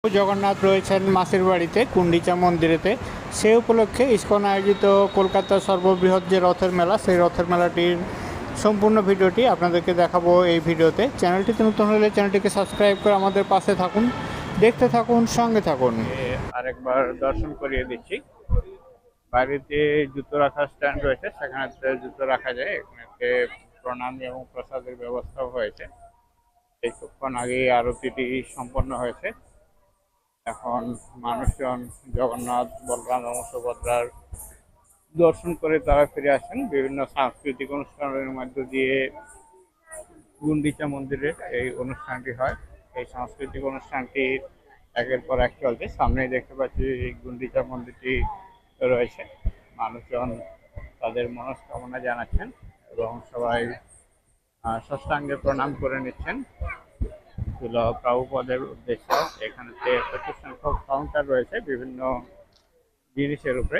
জগন্নাথ রয়েছেন মাসির বাড়িতে কুন্ডিচা মন্দিরেতে। সেই উপলক্ষে ইসকন আয়োজিত কলকাতার সর্ববৃহৎ যে রথের মেলা, সেই রথের মেলাটির সম্পূর্ণ ভিডিওটি আপনাদেরকে দেখাবো এই ভিডিওতে। চ্যানেলটিতে নতুন হলে চ্যানেলটিকে সাবস্ক্রাইব করে আমাদের পাশে থাকুন, দেখতে থাকুন, সঙ্গে থাকুন। আরেকবার দর্শন করিয়ে দিচ্ছি। বাড়িতে জুতো রাখার স্ট্যান্ড রয়েছে, সেখানে জুতো রাখা যায়। এখানে প্রণাম এবং প্রসাদের ব্যবস্থাও হয়েছে। কিছুক্ষণ আগে আরতিটি সম্পন্ন হয়েছে। এখন মানুষজন জগন্নাথ, বলরাম এবং সুভদ্রার দর্শন করে তারা ফিরে আসেন। বিভিন্ন সাংস্কৃতিক অনুষ্ঠানের মধ্য দিয়ে গুন্ডিচা মন্দিরের এই অনুষ্ঠানটি হয়। এই সাংস্কৃতিক অনুষ্ঠানটি একের পর এক চলছে। সামনেই দেখতে পাচ্ছি গুন্ডিচা মন্দিরটি রয়েছে। মানুষজন তাদের মনস্কামনা জানাচ্ছেন এবং সবাই ষষ্ঠাঙ্গে প্রণাম করে নিচ্ছেন প্রভুপদের উদ্দেশ্যে। এখানে প্রচুর সংখ্যক কাউন্টার রয়েছে বিভিন্ন জিনিসের উপরে।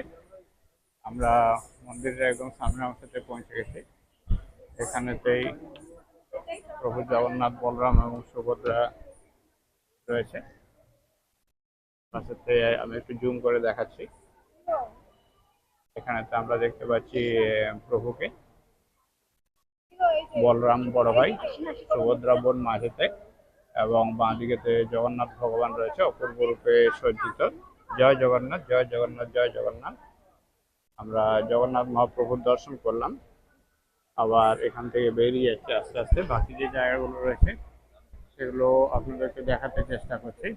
আমরা মন্দিরের একদম সামনে অংশতে পৌঁছে গেছি। এখানেতেই প্রভু জগন্নাথ, বলরাম এবং সুভদ্রা রয়েছে। পাশেতে আমি একটু জুম করে দেখাচ্ছি। এখানেতে আমরা দেখতে পাচ্ছি প্রভুকে, বলরাম বড় ভাই, সুভদ্রা বোন মাঝেতে, এবং বাঁ দিকেতে জগন্নাথ ভগবান রয়েছে অপূর্ব রূপে সজ্জিত। জয় জগন্নাথ, জয় জগন্নাথ, জয় জগন্নাথ। আমরা জগন্নাথ মহাপ্রভুর দর্শন করলাম, আবার এখান থেকে বেরিয়ে যাচ্ছে আস্তে আস্তে। বাকি যে জায়গাগুলো রয়েছে সেগুলো আপনাদেরকে দেখাতে চেষ্টা করছি।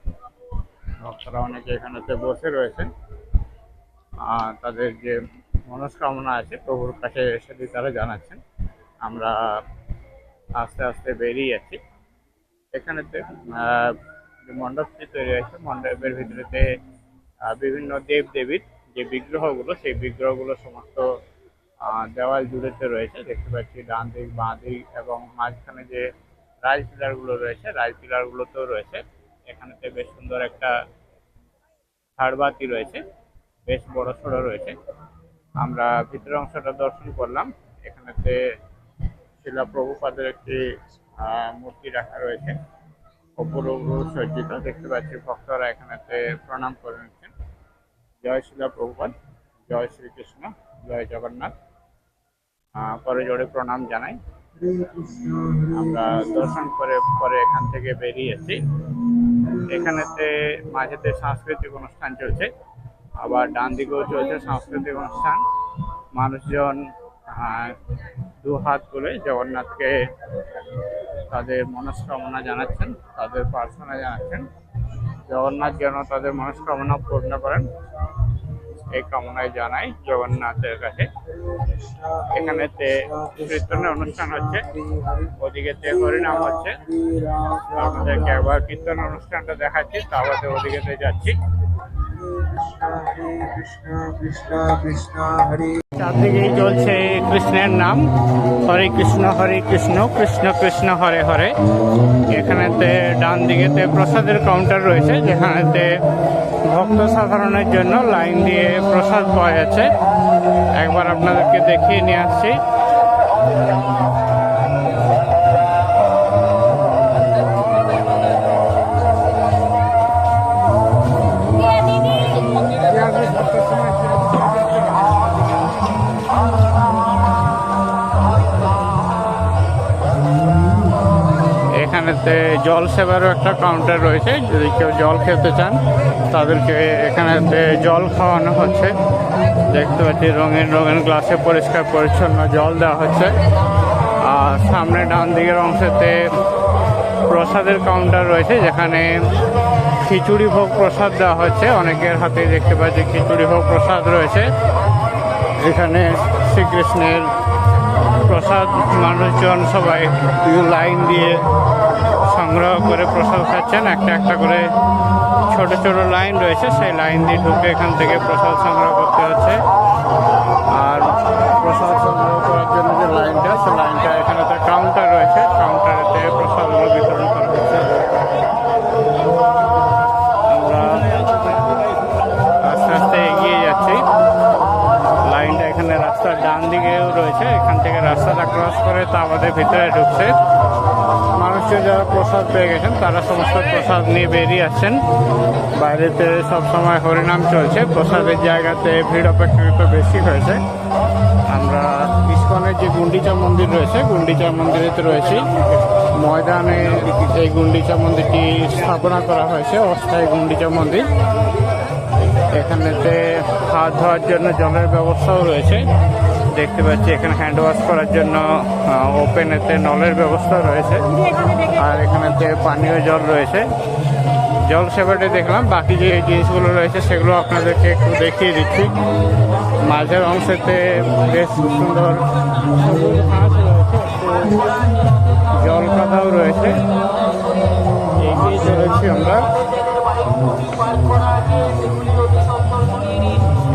ভক্তরা অনেকে এখানেতে বসে রয়েছেন, তাদের যে মনস্কামনা আছে প্রভুর কাছে সেটি তারা জানাচ্ছেন। আমরা আস্তে আস্তে বেরিয়ে যাচ্ছি। এখানেতে যে মণ্ডপটি তৈরি হয়েছে, মণ্ডপের ভিতরেতে বিভিন্ন দেব দেবীর যে বিগ্রহগুলো, সেই বিগ্রহগুলো সমস্ত দেওয়াল জুড়েতে রয়েছে। দেখতে পাচ্ছি ডান দিক, বাঁ দিক এবং মাঝখানে যে রাজ পিলারগুলো রয়েছে, রাজ পিলারগুলোতেও রয়েছে। এখানেতে বেশ সুন্দর একটা ঝাড়বাতি রয়েছে, বেশ বড় সড়ো রয়েছে। আমরা ভিতরের অংশটা দর্শন করলাম। এখানেতে শিলা প্রভুপাদের একটি মূর্তি রাখা রয়েছে, অপূর্ব সজ্জিত। দেখতে পাচ্ছি ভক্তরা এখানেতে প্রণাম করে নিচ্ছেন। জয় শিলা প্রভুপাদ, জয় শ্রীকৃষ্ণ, জয় জগন্নাথ। পরে জোরে প্রণাম জানাই। আমরা দর্শন করে পরে এখান থেকে বেরিয়েছি। এখানেতে মাঝেতে সাংস্কৃতিক অনুষ্ঠান চলছে, আবার ডান দিকেও চলছে সাংস্কৃতিক অনুষ্ঠান। মানুষজন দু হাত তুলে জগন্নাথকে তাদের মনস্কামনা জানাচ্ছেন, তাদের প্রার্থনা জানাচ্ছেন। জগন্নাথ যেন তাদের মনস্কামনা পূর্ণ করেন, এই কামনায় জানাই জগন্নাথের কাছে। এখানেতে কীর্তনের অনুষ্ঠান হচ্ছে, ওদিকেতে হরিনাম হচ্ছে। আপনাদেরকে একবার কীর্তন অনুষ্ঠানটা দেখাচ্ছি, তারপরে ওদিকেতে যাচ্ছি। চারদিকেই চলছে কৃষ্ণের নাম, হরে কৃষ্ণ হরে কৃষ্ণ, কৃষ্ণ কৃষ্ণ হরে হরে। এখানেতে ডান দিকেতে প্রসাদের কাউন্টার রয়েছে, যেখানেতে ভক্ত সাধারণের জন্য লাইন দিয়ে প্রসাদ পাওয়া যাচ্ছে। একবার আপনাদেরকে দেখিয়ে নিয়ে আসছি। এখানেতে জল সেবারও একটা কাউন্টার রয়েছে। যদি কেউ জল খেতে চান তাদেরকে এখানেতে জল খাওয়ানো হচ্ছে। দেখতে পাচ্ছি রঙিন রঙিন গ্লাসে পরিষ্কার পরিচ্ছন্ন জল দেওয়া হচ্ছে। আর সামনে ডান দিকের অংশেতে প্রসাদের কাউন্টার রয়েছে, যেখানে খিচুড়ি ভোগ প্রসাদ দেওয়া হচ্ছে। অনেকের হাতে দেখতে পাচ্ছি খিচুড়ি ভোগ প্রসাদ রয়েছে। এখানে শ্রীকৃষ্ণের প্রসাদ মানুষজন সবাই লাইন দিয়ে সংগ্রহ করে প্রসাদ খাচ্ছেন। একটা একটা করে ছোট ছোট লাইন রয়েছে, সেই লাইন দিয়ে ঢুকে এখান থেকে প্রসাদ সংগ্রহ করতে হচ্ছে। আর প্রসাদ সংগ্রহ করার জন্য যে লাইনটা, সেই লাইনটা এখানে তো কাউন্টার রয়েছে, কাউন্টারেতে প্রসাদগুলো বিতরণ করা হচ্ছে। আমরা আস্তে আস্তে এগিয়ে যাচ্ছি। লাইনটা এখানে রাস্তার ডান দিকেও রয়েছে, এখান থেকে রাস্তাটা ক্রস করে তা আমাদের ভিতরে ঢুকছে। মানুষ নিশ্চয় যারা প্রসাদ পেয়ে গেছেন তারা সমস্ত প্রসাদ নিয়ে বেরিয়ে আসছেন। বাইরেতে সবসময় হরিনাম চলছে, প্রসাদের জায়গাতে ভিড় অপেক্ষাকৃত বেশি হয়েছে। আমরা ইস্কনের যে গুন্ডিচা মন্দির রয়েছে, গুন্ডিচা মন্দিরেতে রয়েছি। ময়দানে এই গুন্ডিচা মন্দিরটি স্থাপনা করা হয়েছে, অস্থায়ী গুন্ডিচা মন্দির। এখানেতে হাত ধোয়ার জন্য জলের ব্যবস্থাও রয়েছে, দেখতে পাচ্ছি। এখানে হ্যান্ড ওয়াশ করার জন্য ওপেনেতে নলের ব্যবস্থা রয়েছে, আর এখানেতে পানীয় জল রয়েছে। জল সেবাটি দেখলাম, বাকি যে জিনিসগুলো রয়েছে সেগুলো আপনাদেরকে একটু দেখিয়ে দিচ্ছি। মাঝের অংশেতে বেশ সুন্দর সবুজ ঘাস রয়েছে, জল কাদাও রয়েছে। এগিয়ে চলেছি আমরা।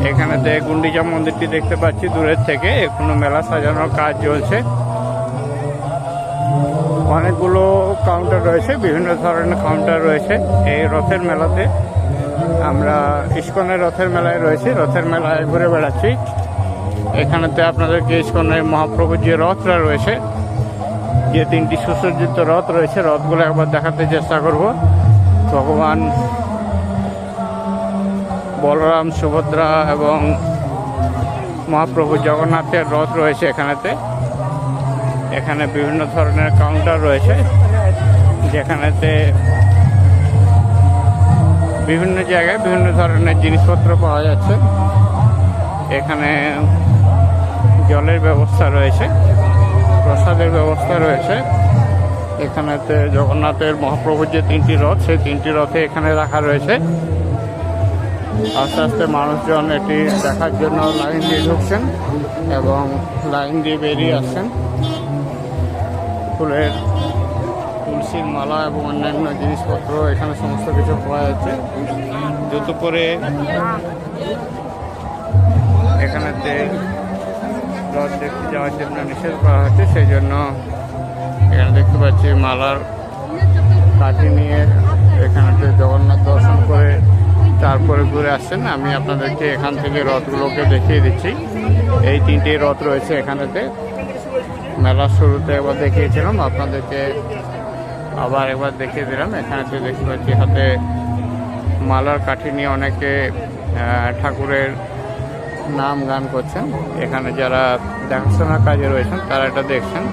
এখানেতে গুন্ডিচা মন্দিরটি দেখতে পাচ্ছি দূরের থেকে, এখনো মেলা সাজানোর কাজ চলছে। অনেকগুলো কাউন্টার রয়েছে, বিভিন্ন ধরনের কাউন্টার রয়েছে এই রথের মেলাতে। আমরা ইস্কনের রথের মেলায় রয়েছি, রথের মেলায় ঘুরে বেড়াচ্ছি। এখানেতে আপনাদেরকে ইস্কনের মহাপ্রভুর যে রথটা রয়েছে, যে 3টি সুসজ্জিত রথ রয়েছে, রথগুলো একবার দেখাতে চেষ্টা করব। ভগবান বলরাম, সুভদ্রা এবং মহাপ্রভু জগন্নাথের রথ রয়েছে এখানেতে। এখানে বিভিন্ন ধরনের কাউন্টার রয়েছে, যেখানেতে বিভিন্ন জায়গায় বিভিন্ন ধরনের জিনিসপত্র পাওয়া যাচ্ছে। এখানে জলের ব্যবস্থা রয়েছে, প্রসাদের ব্যবস্থা রয়েছে। এখানেতে জগন্নাথের মহাপ্রভুর যে 3টি রথ, সেই 3টি রথে এখানে রাখা রয়েছে। আস্তে আস্তে মানুষজন এটি দেখার জন্য লাইন দিয়ে ঢুকছেন এবং লাইন দিয়ে বেরিয়ে আসছেন। ফুলের তুলসীর মালা এবং অন্যান্য জিনিসপত্র এখানে সমস্ত কিছু পাওয়া যাচ্ছে। জুতো করে এখানেতে রথ দেখতে যাওয়ার জন্য নিষেধ করা হচ্ছে, সেই জন্য এখানে দেখতে পাচ্ছি মালার কাঠি নিয়ে এখানেতে জগন্নাথ দর্শন করে তারপরে ঘুরে আসছেন। আমি আপনাদেরকে এখান থেকে রথগুলোকে দেখিয়ে দিচ্ছি। এই 3টি রথ রয়েছে এখানেতে। মেলার শুরুতে একবার দেখিয়েছিলাম, আপনাদেরকে আবার একবার দেখিয়ে দিলাম। এখানেতে দেখতে পাচ্ছি হাতে মালার কাঠি নিয়ে অনেকে ঠাকুরের নাম গান করছেন। এখানে যারা দেখাশোনার কাজে রয়েছেন তারা এটা দেখছেন।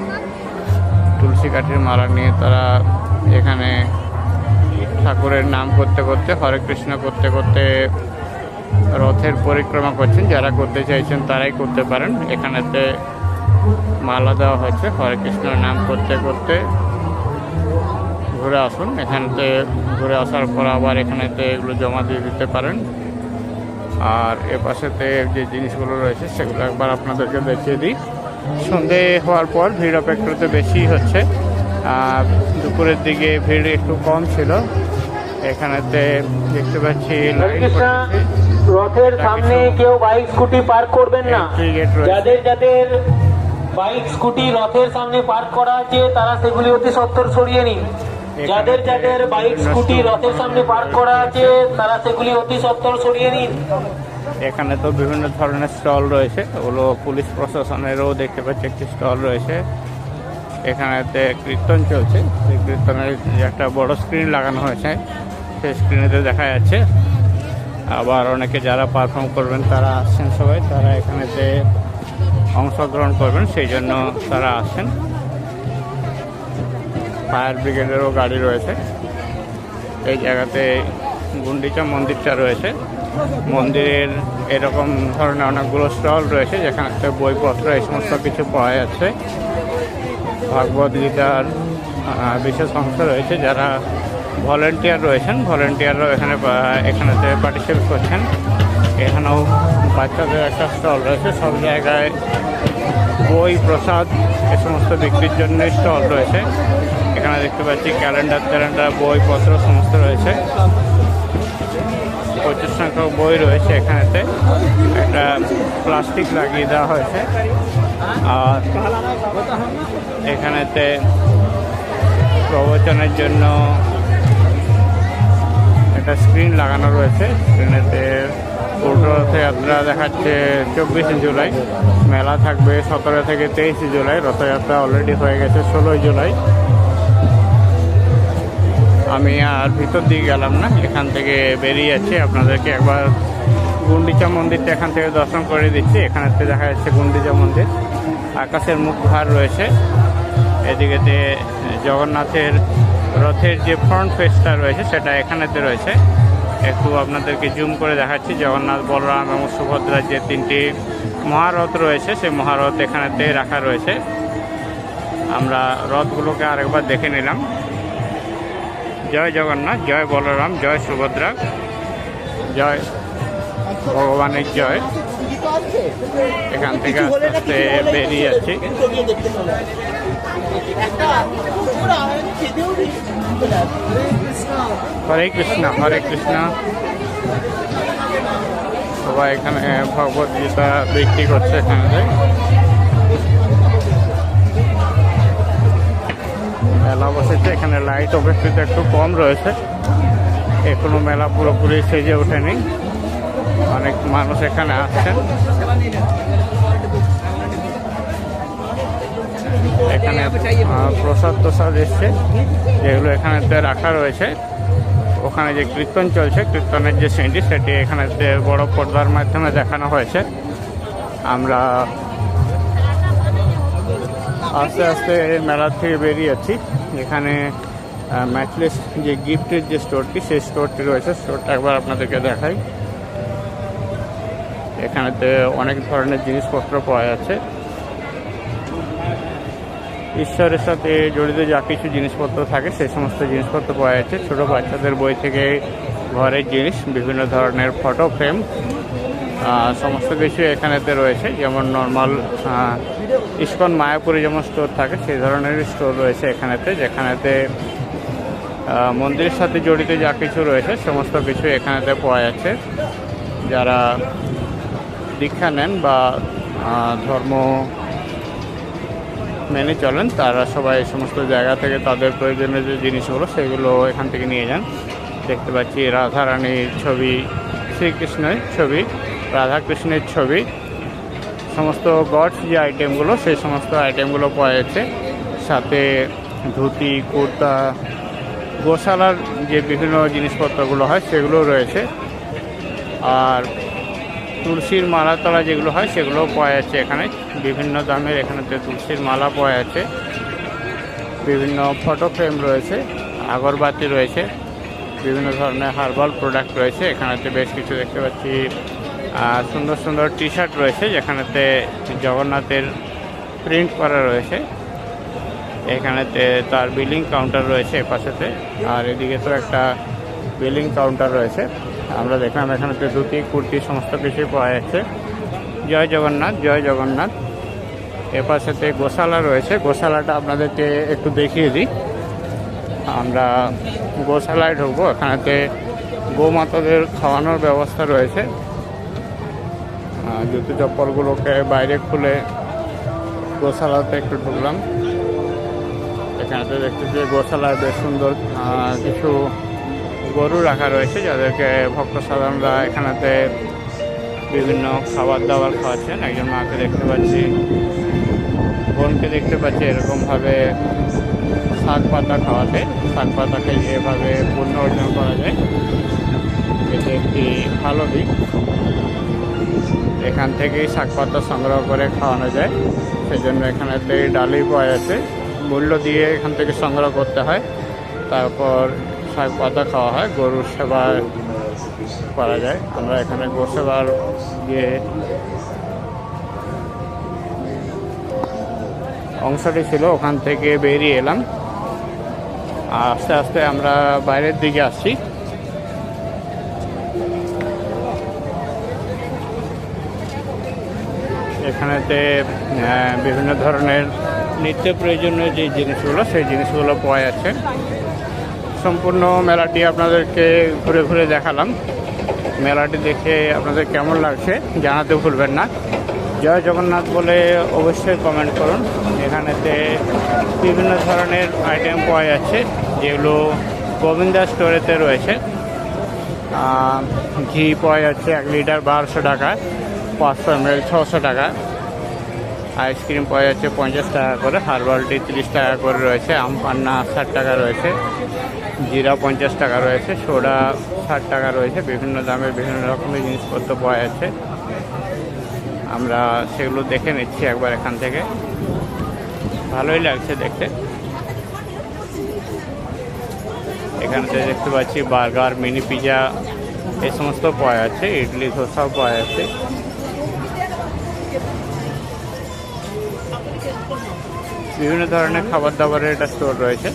তুলসী কাঠির মালা নিয়ে তারা এখানে ঠাকুরের নাম করতে করতে, হরে কৃষ্ণ করতে করতে রথের পরিক্রমা করছেন। যারা করতে চাইছেন তারাই করতে পারেন। এখানেতে মালা দেওয়া হচ্ছে, হরে কৃষ্ণের নাম করতে করতে ঘুরে আসুন। এখানেতে ঘুরে আসার পর আবার এখানেতে এগুলো জমা দিয়ে দিতে পারেন। আর এ পাশেতে যে জিনিসগুলো রয়েছে সেগুলো একবার আপনাদেরকে দেখিয়ে দিই। সন্ধে হওয়ার পর ভিড় অপেক্ষাকৃত বেশি হচ্ছে, দুপুরের দিকে ভিড় একটু কম ছিল। এখানেতে দেখতে পাচ্ছি রথের সামনে কেউ বাইক স্কুটি পার্ক করবেন না। যাদের যাদের বাইক স্কুটি রথের সামনে পার্ক করা আছে তারা সেগুলি অতি সত্বর সরিয়ে নিন। যাদের যাদের বাইক স্কুটি রথের সামনে পার্ক করা আছে তারা সেগুলি অতি সত্বর সরিয়ে নিন। এখানে তো বিভিন্ন ধরনের স্টল রয়েছে, ওগুলো পুলিশ প্রশাসনেরও দেখতে পাচ্ছি একটি স্টল রয়েছে। এখানেতে কীর্তন চলছে, সেই কীর্তনের একটা বড় স্ক্রিন লাগানো হয়েছে, সেই স্ক্রিনেতে দেখা যাচ্ছে। আবার অনেকে যারা পারফর্ম করবেন তারা আসছেন, সবাই তারা এখানেতে অংশগ্রহণ করবেন, সেই জন্য তারা আসছেন। ফায়ার ব্রিগেডেরও গাড়ি রয়েছে। এই জায়গাতে গুন্ডিচা মন্দিরটা রয়েছে, মন্দিরের এরকম ধরনের অনেকগুলো স্টল রয়েছে যেখানে বইপত্র এই সমস্ত কিছু পাওয়া যাচ্ছে। ভাগবত গীতার বিশেষ অংশ রয়েছে। যারা ভলেন্টিয়ার রয়েছেন, ভলেন্টিয়াররাও এখানেতে পার্টিসিপেট করছেন। এখানেও বাচ্চাদের একটা স্টল রয়েছে। সব জায়গায় বই, প্রসাদ এ সমস্ত বিক্রির জন্য স্টল রয়েছে। এখানে দেখতে পাচ্ছি ক্যালেন্ডার, বইপত্র সমস্ত রয়েছে। প্রচুর সংখ্যক বই রয়েছে। এখানেতে একটা প্লাস্টিক লাগিয়ে দেওয়া হয়েছে। আর এখানেতে প্রবচনের জন্য একটা স্ক্রিন লাগানো রয়েছে। স্ক্রিনেতে উল্টো রথযাত্রা দেখাচ্ছে 24 জুলাই, মেলা থাকবে 17 থেকে 23 জুলাই। রথযাত্রা অলরেডি হয়ে গেছে 16 জুলাই। আমি আর ভিতর দিকে গেলাম না, এখান থেকে বেরিয়ে যাচ্ছি। আপনাদেরকে একবার গুন্ডিচা মন্দিরটা এখান থেকে দর্শন করে দিচ্ছি। এখানে দেখা যাচ্ছে গুন্ডিচা মন্দির, আকাশের মুখ ভার রয়েছে। এদিকেতে জগন্নাথের রথের যে ফ্রন্ট ফেসটা রয়েছে সেটা এখানেতে রয়েছে। একটু আপনাদেরকে জুম করে দেখাচ্ছি। জগন্নাথ, বলরাম এবং সুভদ্রার যে 3টি মহারথ রয়েছে সেই মহারথ এখানেতে রাখা রয়েছে। আমরা রথগুলোকে আরেকবার দেখে নিলাম। জয় জগন্নাথ, জয় বলরাম, জয় সুভদ্রা, জয় ভগবানের জয়। এখান থেকে আস্তে আস্তে বেরিয়ে যাচ্ছি। হরে কৃষ্ণ, হরে কৃষ্ণ। সবাই এখানে ভগবত গীতা বিক্রি করছে। এখানে মেলা বসেছে, এখানে লাইট অপেক্ষিত একটু কম রয়েছে, এখনো মেলা পুরোপুরি সেজে ওঠেনি। অনেক মানুষ এখানে আসছেন। এখানে প্রসাদ প্রসাদ এসছে যেগুলো এখানেতে রাখা রয়েছে। ওখানে যে কীর্তন চলছে, কীর্তনের যে সিনটি সেটি এখানেতে বড় পর্দার মাধ্যমে দেখানো হয়েছে। আমরা আস্তে আস্তে মেলা থেকে বেরিয়ে যাচ্ছি। এখানে ম্যাচলেস যে গিফটের যে স্টোরটি, সেই স্টোরটি রয়েছে। স্টোরটা একবার আপনাদেরকে দেখাই। এখানেতে অনেক ধরনের জিনিসপত্র পাওয়া যাচ্ছে। ঈশ্বরের সাথে জড়িত যা কিছু জিনিসপত্র থাকে সেই সমস্ত জিনিসপত্র পাওয়া যাচ্ছে। ছোটো বাচ্চাদের বই থেকে ঘরের জিনিস, বিভিন্ন ধরনের ফটো ফ্রেম, সমস্ত কিছু এখানেতে রয়েছে। যেমন নর্মাল ইস্কন মায়াপুরে যেমন স্টোর থাকে সেই ধরনের স্টোর রয়েছে এখানেতে, যেখানেতে মন্দিরের সাথে জড়িত যা কিছু রয়েছে সমস্ত কিছু এখানেতে পাওয়া যাচ্ছে। যারা দীক্ষা নেন বা ধর্ম মেনে চলেন তারা সবাই এই সমস্ত জায়গা থেকে তাদের প্রয়োজনীয় যে জিনিসগুলো সেগুলো এখান থেকে নিয়ে যান। দেখতে পাচ্ছি রাধারানীর ছবি, শ্রীকৃষ্ণের ছবি, রাধাকৃষ্ণের ছবি, সমস্ত গডস যে আইটেমগুলো সেই সমস্ত আইটেমগুলো পাওয়া যাচ্ছে। সাথে ধুতি, কুর্তা, গোশালার যে বিভিন্ন জিনিসপত্রগুলো হয় সেগুলো রয়েছে। আর তুলসীর মালা তলা যেগুলো হয় সেগুলোও পাওয়া যাচ্ছে এখানে। বিভিন্ন দামের এখানেতে তুলসীর মালা পাওয়া যাচ্ছে। বিভিন্ন ফটো ফ্রেম রয়েছে, আগরবাতি রয়েছে, বিভিন্ন ধরনের হার্বাল প্রোডাক্ট রয়েছে। এখানেতে বেশ কিছু দেখতে পাচ্ছি সুন্দর সুন্দর টি শার্ট রয়েছে যেখানেতে জগন্নাথের প্রিন্ট করা রয়েছে। এখানেতে তার বিলিং কাউন্টার রয়েছে এপাশেতে, আর এদিকে তো একটা বিলিং কাউন্টার রয়েছে। আমরা দেখলাম এখানেতে ধুতি, কুর্তি সমস্ত কিছুই পাওয়া যাচ্ছে। জয় জগন্নাথ, জয় জগন্নাথ। এপাশেতে গোশালা রয়েছে, গোশালাটা আপনাদেরকে একটু দেখিয়ে দিই। আমরা গোশালায় ঢুকবো। এখানেতে গোমাতাদের খাওয়ানোর ব্যবস্থা রয়েছে। জুতো চপ্পলগুলোকে বাইরে খুলে গোশালাতে একটু ঢুকলাম। এখানেতে দেখতেছি গোশালায় বেশ সুন্দর কিছু গরু রাখা রয়েছে যাদেরকে ভক্ত সাধারণরা এখানেতে বিভিন্ন খাবার দাবার খাওয়াচ্ছেন। একজন মাকে দেখতে পাচ্ছি, বোনকে দেখতে পাচ্ছি এরকমভাবে শাক পাতা খাওয়াতে। শাক পাতা খেয়ে এভাবে পুণ্য অর্জন করা যায়, এটি একটি ভালো দিক। এখান থেকেই শাক পাতা সংগ্রহ করে খাওয়ানো যায়, সেজন্য এখানেতে ডালি পাওয়া যাচ্ছে। মূল্য দিয়ে এখান থেকে সংগ্রহ করতে হয়, তারপর শাক পাতা খাওয়া হয়, গরুর সেবা করা যায়। আমরা এখানে গো সেবার যে অংশটি ছিল ওখান থেকে বেরিয়ে এলাম। আস্তে আস্তে আমরা বাইরের দিকে আসছি। এখানেতে বিভিন্ন ধরনের নিত্য প্রয়োজনীয় যে জিনিসগুলো সেই জিনিসগুলো পাওয়া যাচ্ছে। সম্পূর্ণ মেলাটি আপনাদেরকে ঘুরে ঘুরে দেখালাম। মেলাটি দেখে আপনাদের কেমন লাগছে জানাতে ভুলবেন না। জয় জগন্নাথ বলে অবশ্যই কমেন্ট করুন। এখানেতে বিভিন্ন ধরনের আইটেম পাওয়া যাচ্ছে যেগুলো গোবিন্দা স্টোরেতে রয়েছে। ঘি পাওয়া যাচ্ছে 1 লিটার 1200 টাকা, 500 ml 600 টাকা। আইসক্রিম পাওয়া যাচ্ছে 50 টাকা করে, হার্বাল টি 30 টাকা করে রয়েছে, আম পান্না 60 টাকা রয়েছে, জিরা 50 টাকা রয়েছে, সোডা 60 টাকা রয়েছে। বিভিন্ন দামে বিভিন্ন রকমের জিনিসপত্র পাওয়া যাচ্ছে। আমরা সেগুলো দেখে নিচ্ছি একবার এখান থেকে। ভালোই লাগছে দেখতে। এখানে দেখতে পাচ্ছি বার্গার, মিনি পিজা এই সমস্ত পাওয়া যাচ্ছে। ইডলি ধোসাও পাওয়া যাচ্ছে। বিভিন্ন ধরনের খাবার দাবারের একটা স্টোর রয়েছে।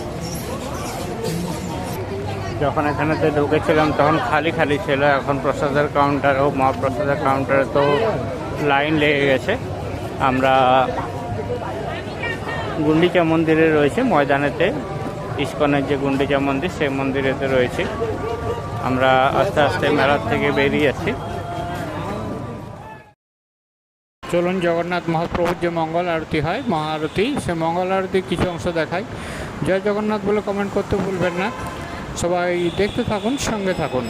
যখন এখানেতে ঢুকেছিলাম তখন খালি খালি ছিল। এখন প্রসাদের কাউন্টার ও মহাপ্রসাদের কাউন্টারে তো লাইন লেগে গেছে। আমরা গুন্ডিচা মন্দিরে রয়েছে ময়দানেতে, ইস্কনের যে গুন্ডিচা মন্দির সেই মন্দিরেতে রয়েছে। আমরা আস্তে আস্তে মেলার থেকে বেরিয়ে যাচ্ছি। চলুন জগন্নাথ মহাপ্রভুর যে মঙ্গল আরতি হয়, মহাআরতি, সে মঙ্গল আরতির কিছু অংশ দেখায়। জয় জগন্নাথ বলে কমেন্ট করতে ভুলবেন না। সবাই দেখতে থাকুন, সঙ্গে থাকুন।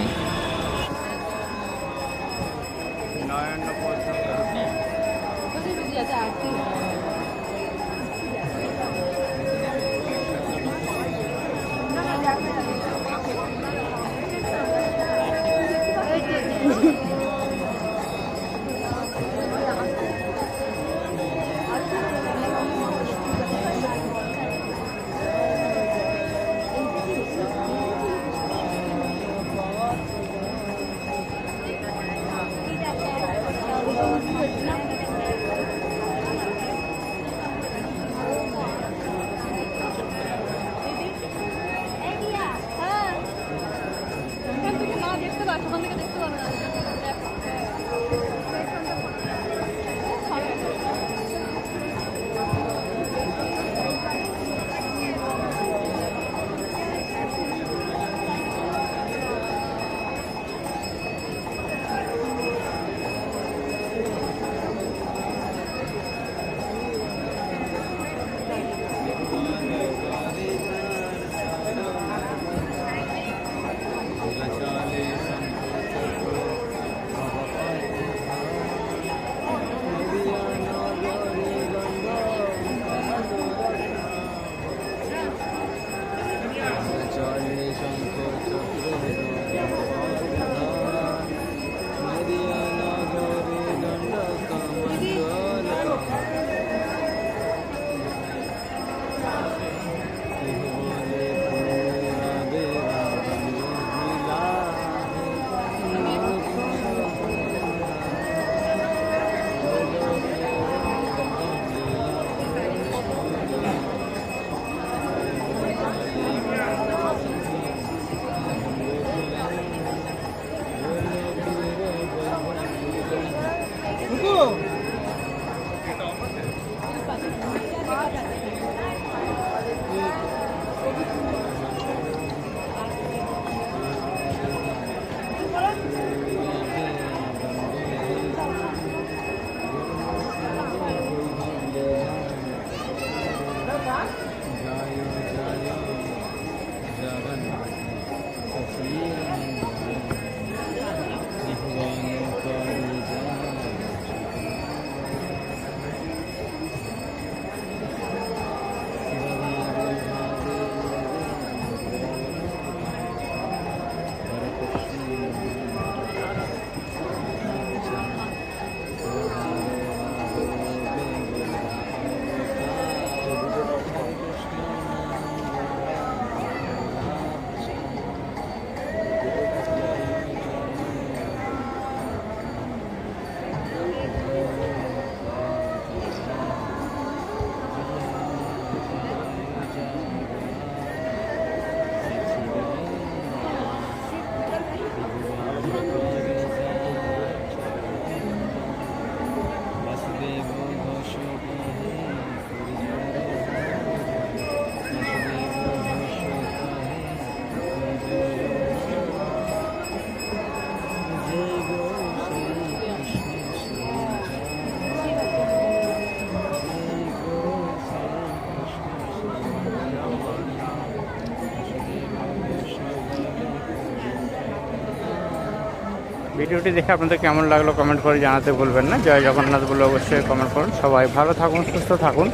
ভিডিওটি দেখে আপনাদের কেমন লাগলো কমেন্ট করে জানাতে ভুলবেন না। জয় জগন্নাথ বলে অবশ্যই কমেন্ট করুন। সবাই ভালো থাকুন, সুস্থ থাকুন,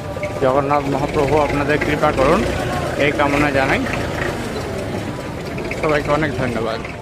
জগন্নাথ মহাপ্রভু আপনাদের কৃপা করুন এই কামনা জানাই। সবাইকে অনেক ধন্যবাদ।